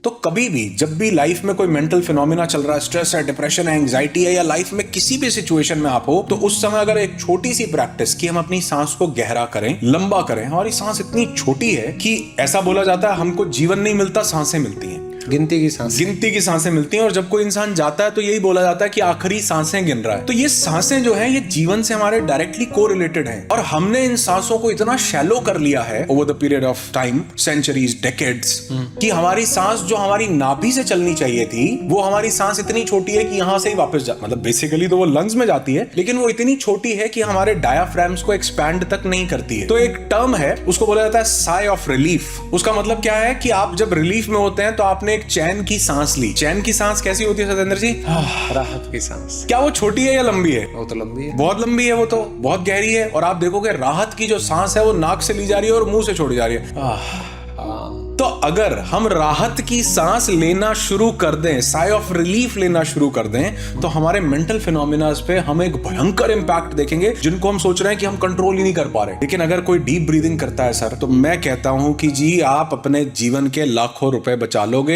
तो कभी भी जब भी लाइफ में कोई मेंटल फिनोमिना चल रहा है, स्ट्रेस है, डिप्रेशन है, एंग्जाइटी है, या लाइफ में किसी भी सिचुएशन में आप हो, तो उस समय अगर एक छोटी सी प्रैक्टिस कि हम अपनी सांस को गहरा करें, लंबा करें। हमारी सांस इतनी छोटी है कि ऐसा बोला जाता है हमको जीवन नहीं मिलता, सांसें मिलती हैं। गिनती की सांसें मिलती हैं। और जब कोई इंसान जाता है तो यही बोला जाता है कि आखिरी सांसें गिन रहा है। तो ये सांसें जो हैं ये जीवन से हमारे डायरेक्टली कोरिलेटेड हैं, और हमने इन सांसों को इतना शैलो कर लिया है over the period of time, centuries, decades, कि हमारी सांस जो हमारी नाभि से चलनी चाहिए थी, वो हमारी सांस इतनी छोटी है कि यहां से ही वापस मतलब बेसिकली तो वो लंग्स में जाती है, लेकिन वो इतनी छोटी है कि हमारे डायाफ्राम्स को एक्सपैंड तक नहीं करती है। तो एक टर्म है, उसको बोला जाता है साई ऑफ रिलीफ। उसका मतलब क्या है कि आप जब रिलीफ में होते हैं तो आपने एक चैन की सांस ली। चैन की सांस कैसी होती है सतेंद्र जी? राहत की सांस। क्या वो छोटी है या लंबी है? वो तो लंबी है, बहुत लंबी है, वो तो बहुत गहरी है। और आप देखोगे राहत की जो सांस है वो नाक से ली जा रही है और मुंह से छोड़ी जा रही है। तो अगर हम राहत की सांस लेना शुरू कर दें, साई ऑफ रिलीफ लेना शुरू कर दें, तो हमारे मेंटल फिनोमिनास पे हम एक भयंकर इंपैक्ट देखेंगे जिनको हम सोच रहे हैं कि हम कंट्रोल ही नहीं कर पा रहे। लेकिन अगर कोई डीप ब्रीदिंग करता है सर, तो मैं कहता हूं कि जी आप अपने जीवन के लाखों रुपए बचा लोगे।